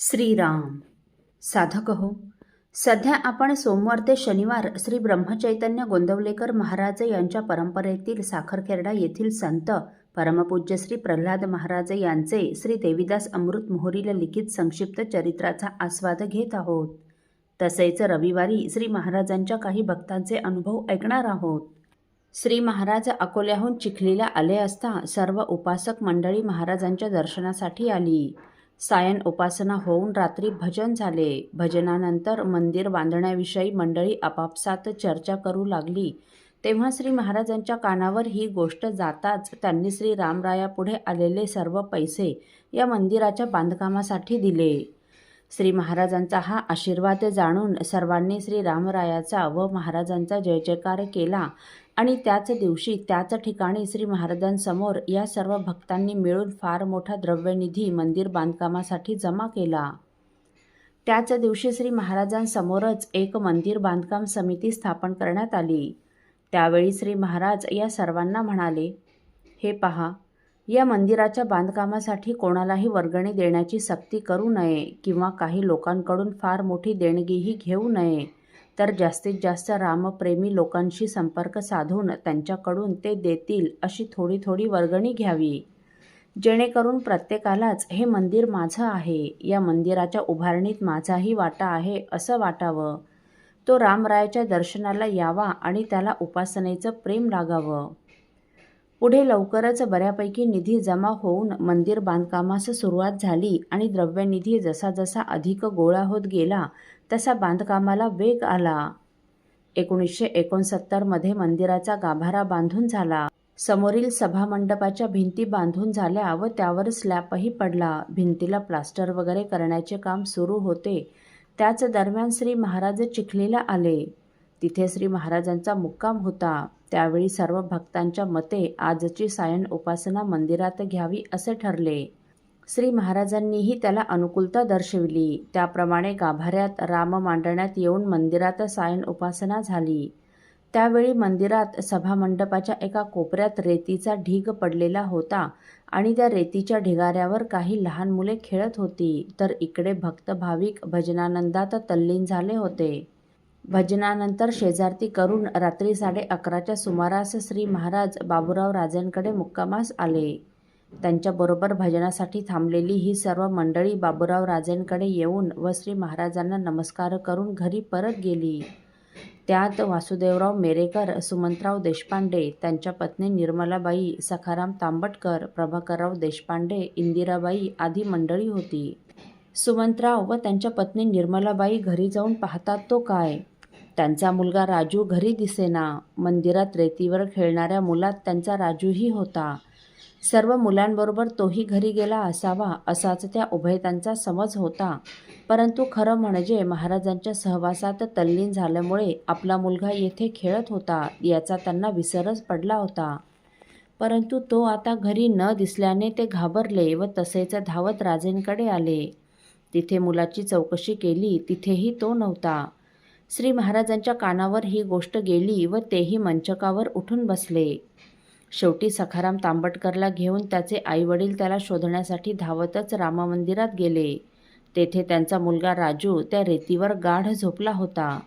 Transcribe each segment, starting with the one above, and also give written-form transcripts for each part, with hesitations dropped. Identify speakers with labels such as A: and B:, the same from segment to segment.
A: श्रीराम. साधक हो, सध्या आपण सोमवार ते शनिवार श्री ब्रह्मचैतन्य गोंदवलेकर महाराज यांच्या परंपरेतील साखरखेर्डा येथील संत परमपूज्य श्री प्रल्हाद महाराज यांचे श्री देवीदास अमृत मोहोरीला लिखित संक्षिप्त चरित्राचा आस्वाद घेत आहोत. तसेच रविवारी श्री महाराजांच्या काही भक्तांचे अनुभव ऐकणार आहोत. श्री महाराज अकोल्याहून चिखलीला आले असता सर्व उपासक मंडळी महाराजांच्या दर्शनासाठी आली. सायन उपासना होऊन रात्री भजन झाले. भजनानंतर मंदिर बांधण्याविषयी मंडळी आपापसात चर्चा करू लागली. तेव्हा श्री महाराजांच्या कानावर ही गोष्ट जाताच त्यांनी श्री रामरायापुढे आलेले सर्व पैसे या मंदिराच्या बांधकामासाठी दिले. श्री महाराजांचा हा आशीर्वाद जाणून सर्वांनी श्री रामरायाचा व महाराजांचा जय जयकार केला आणि त्याच दिवशी त्याच ठिकाणी श्री महाराजांसमोर या सर्व भक्तांनी मिळून फार मोठा द्रव्यनिधी मंदिर बांधकामासाठी जमा केला. त्याच दिवशी श्री महाराजांसमोरच एक मंदिर बांधकाम समिती स्थापन करण्यात आली. त्यावेळी श्री महाराज या सर्वांना म्हणाले, हे पहा, या मंदिराच्या बांधकामासाठी कोणालाही वर्गणी देण्याची सक्ती करू नये किंवा काही लोकांकडून फार मोठी देणगीही घेऊ नये, तर जास्तीत जास्त रामप्रेमी लोकांशी संपर्क साधून त्यांच्याकडून ते देतील अशी थोडी थोडी वर्गणी घ्यावी, जेणेकरून प्रत्येकालाच हे मंदिर माझं आहे, या मंदिराच्या उभारणीत माझाही वाटा आहे असं वाटावं. तो रामरायाच्या दर्शनाला यावा आणि त्याला उपासनेचं प्रेम लागावं. पुढे लवकरच बऱ्यापैकी निधी जमा होऊन मंदिर बांधकामास सुरुवात झाली आणि द्रव्यनिधी जसा जसा अधिक गोळा होत गेला तसा बांधकामाला वेग आला. 1969 मध्ये मंदिराचा गाभारा बांधून झाला. समोरील सभामंडपाच्या भिंती बांधून झाल्या व त्यावर स्लॅबही पडला. भिंतीला प्लास्टर वगैरे करण्याचे काम सुरू होते. त्याच दरम्यान श्री महाराज चिखलीला आले. तिथे श्री महाराजांचा मुक्काम होता. त्यावेळी सर्व भक्तांच्या मते आजची सायन उपासना मंदिरात घ्यावी असे ठरले. श्री महाराजांनीही त्याला अनुकूलता दर्शविली. त्याप्रमाणे गाभाऱ्यात राम मांडण्यात येऊन मंदिरात सायन उपासना झाली. त्यावेळी मंदिरात सभामंडपाच्या एका कोपऱ्यात रेतीचा ढीग पडलेला होता आणि त्या रेतीच्या ढिगाऱ्यावर काही लहान मुले खेळत होती, तर इकडे भक्त भाविक भजनानंदात तल्लीन झाले होते. भजनानंतर शेजारती करून रात्री 11:30च्या सुमारास श्री महाराज बाबूराव राजेंकडे मुक्कामास आले. त्यांच्याबरोबर भजनासाठी थांबलेली ही सर्व मंडळी बाबूराव राजेंकडे येऊन व श्री महाराजांना नमस्कार करून घरी परत गेली. त्यात वासुदेवराव मेरेकर, सुमंतराव देशपांडे, त्यांच्या पत्नी निर्मलाबाई, सखाराम तांबटकर, प्रभाकरराव देशपांडे, इंदिराबाई आदी मंडळी होती. सुमंतराव व त्यांच्या पत्नी निर्मलाबाई घरी जाऊन पाहतात तो काय, त्यांचा मुलगा राजू घरी दिसेना. मंदिरात रेतीवर खेळणाऱ्या मुलात त्यांचा राजूही होता. सर्व मुलांबरोबर तोही घरी गेला असावा असाच त्या उभयतांचा समज होता. परंतु खरं म्हणजे महाराजांच्या सहवासात तल्लीन झाल्यामुळे आपला मुलगा येथे खेळत होता याचा त्यांना विसरच पडला होता. परंतु तो आता घरी न दिसल्याने ते घाबरले व तसेच धावत राजेंकडे आले. तिथे मुलाची चौकशी केली, तिथेही तो नव्हता. श्री महाराजांच्या कानावर ही गोष्ट गेली व तेही मंचकावर उठून बसले. शेवटी सखाराम तांबटकरला घेऊन त्याचे आईवडील त्याला शोधण्यासाठी धावतच राममंदिरात गेले. तेथे त्यांचा मुलगा राजू त्या रेतीवर गाढ झोपला होता.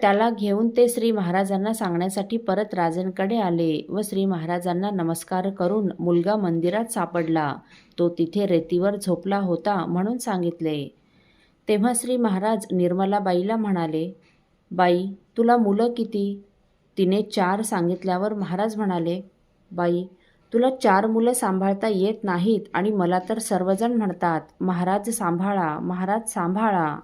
A: त्याला घेऊन ते श्री महाराजांना सांगण्यासाठी परत राजेंकडे आले व श्री महाराजांना नमस्कार करून मुलगा मंदिरात सापडला, तो तिथे रेतीवर झोपला होता म्हणून सांगितले. तेव्हा श्री महाराज निर्मलाबाईला म्हणाले, बाई, तुला मुलं किती? तिने 4 सांगितल्यावर महाराज म्हणाले, बाई, तुला 4 मुलं सांभाळता येत नाहीत आणि मला तर सर्वजण म्हणतात, महाराज सांभाळा, महाराज सांभाळा.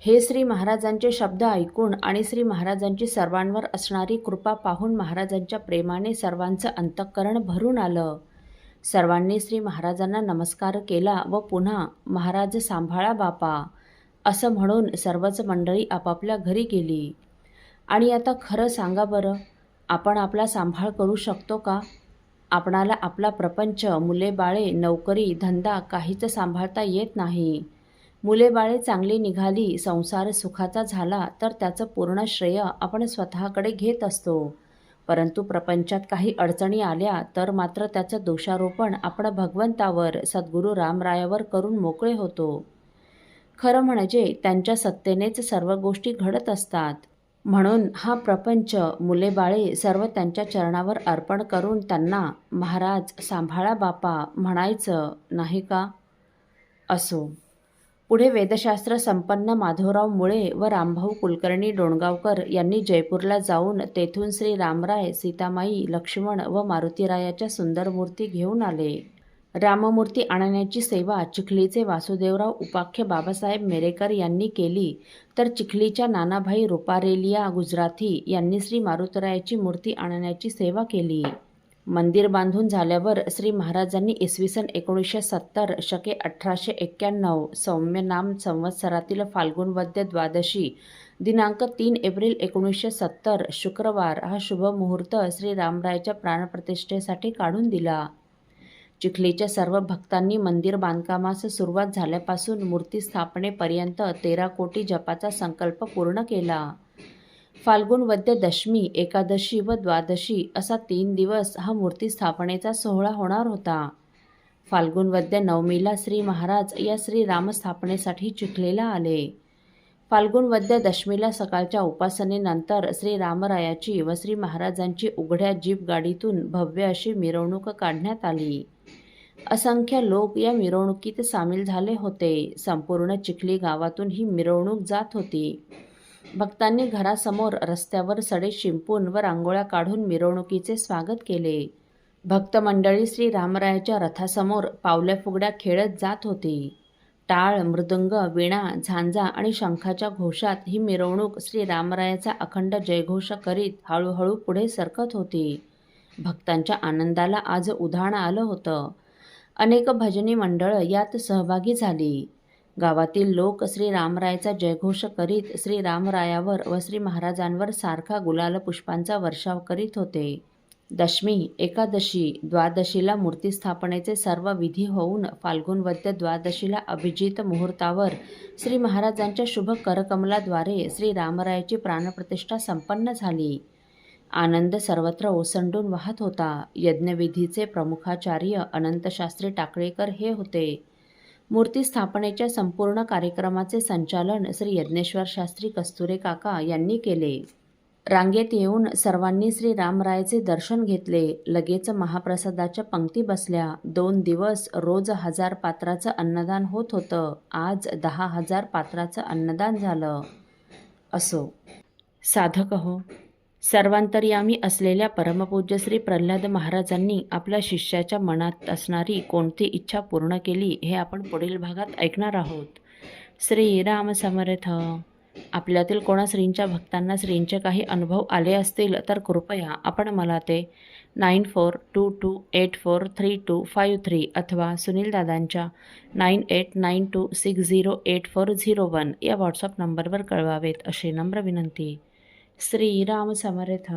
A: हे श्री महाराजांचे शब्द ऐकून आणि श्री महाराजांची सर्वांवर असणारी कृपा पाहून महाराजांच्या प्रेमाने सर्वांचं अंतःकरण भरून आलं. सर्वांनी श्री महाराजांना नमस्कार केला व पुन्हा महाराज सांभाळा बापा असं म्हणून सर्वच मंडळी आपापल्या घरी गेली. आणि आता खरं सांगा बरं, आपण आपला सांभाळ करू शकतो का? आपणाला आपला प्रपंच, मुले बाळे, नोकरी, धंदा काहीच सांभाळता येत नाही. मुले बाळे चांगली निघाली, संसार सुखाचा झाला तर त्याचं पूर्ण श्रेय आपण स्वतःकडे घेत असतो. परंतु प्रपंचात काही अडचणी आल्या तर मात्र त्याचं दोषारोपण आपण भगवंतावर, सद्गुरू रामरायावर करून मोकळे होतो. खरं म्हणजे त्यांच्या सत्तेनेच सर्व गोष्टी घडत असतात. म्हणून हा प्रपंच, मुलेबाळे सर्व त्यांच्या चरणावर अर्पण करून त्यांना महाराज सांभाळा बापा म्हणायचं नाही का? असो. पुढे वेदशास्त्र संपन्न माधवराव मुळे व रामभाऊ कुलकर्णी डोणगावकर यांनी जयपूरला जाऊन तेथून श्री रामराय, सीतामाई, लक्ष्मण व मारुतीरायाच्या सुंदर मूर्ती घेऊन आले. राममूर्ती आणण्याची सेवा चिखलीचे वासुदेवराव उपाख्य बाबासाहेब मेरेकर यांनी केली, तर चिखलीच्या नानाभाई रुपारेलिया गुजराथी यांनी श्री मारुतीरायाची मूर्ती आणण्याची सेवा केली. मंदिर बांधून झाल्यावर श्री महाराजांनी इसवी सन 1970 शके 1891 सौम्य नाम संवत्सरातील फाल्गुन वद्य द्वादशी दिनांक 3 एप्रिल 1970 शुक्रवार हा शुभ मुहूर्त श्री रामरायाच्या प्राणप्रतिष्ठेसाठी काढून दिला. चिखलीच्या सर्व भक्तांनी मंदिर बांधकामास सुरुवात झाल्यापासून मूर्ती स्थापनेपर्यंत 13 कोटी जपाचा संकल्प पूर्ण केला. फाल्गुन वद्य दशमी, एकादशी व द्वादशी असा 3 दिवस हा मूर्ती स्थापनेचा सोहळा होणार होता. फाल्गुन वद्य नवमीला श्री महाराज या श्री रामस्थापनेसाठी चिखलीला आले. फाल्गुन वद्य दशमीला सकाळच्या उपासनेनंतर श्री रामरायाची व श्री महाराजांची उघड्या जीप गाडीतून भव्य अशी मिरवणूक काढण्यात आली. असंख्य लोक या मिरवणुकीत सामील झाले होते. संपूर्ण चिखली गावातून ही मिरवणूक जात होती. भक्तांनी घरासमोर रस्त्यावर सडे शिंपून व रांगोळ्या काढून मिरवणुकीचे स्वागत केले. भक्त मंडळी श्री रामरायाच्या रथासमोर पावल्या फुगड्या खेळत जात होती. टाळ, मृदंग, वीणा, झांजा आणि शंखाच्या घोषात ही मिरवणूक श्री रामरायाचा अखंड जयघोष करीत हळूहळू पुढे सरकत होती. भक्तांच्या आनंदाला आज उधाण आलं होतं. अनेक भजनी मंडळं यात सहभागी झाली. गावातील लोक श्री रामरायाचा जयघोष करीत श्री रामरायावर व श्री महाराजांवर सारखा गुलाल पुष्पांचा वर्षाव करीत होते. दशमी, एकादशी, द्वादशीला मूर्ती स्थापनेचे सर्व विधी होऊन फाल्गुन वद्य द्वादशीला अभिजित मुहूर्तावर श्री महाराजांच्या शुभ करकमलाद्वारे श्री रामरायाची प्राणप्रतिष्ठा संपन्न झाली. आनंद सर्वत्र ओसंडून वाहत होता. यज्ञविधीचे प्रमुखाचार्य अनंतशास्त्री टाकळेकर हे होते. मूर्ती स्थापनेच्या संपूर्ण कार्यक्रमाचे संचालन श्री यज्ञेश्वर शास्त्री कस्तुरे काका यांनी केले. रांगेत येऊन सर्वांनी श्री रामरायाचे दर्शन घेतले. लगेच महाप्रसादाच्या पंक्ती बसल्या. 2 दिवस रोज 1000 पात्राचं अन्नदान होत होतं. आज 10,000 पात्राचं अन्नदान झालं. असो. साधक हो, सर्वांतर्यामी असलेल्या परमपूज्य श्री प्रल्हाद महाराजांनी आपल्या शिष्याच्या मनात असणारी कोणती इच्छा पूर्ण केली हे आपण पुढील भागात ऐकणार आहोत. श्रीराम समर्थ. आपल्यातील कोणा श्रींच्या भक्तांना श्रींचे काही अनुभव आले असतील तर कृपया आपण मला ते 9422843253 अथवा सुनील दादांच्या 9892608401 या व्हॉट्सअप नंबरवर कळवावेत अशी नम्र विनंती. श्रीराम समर्थ.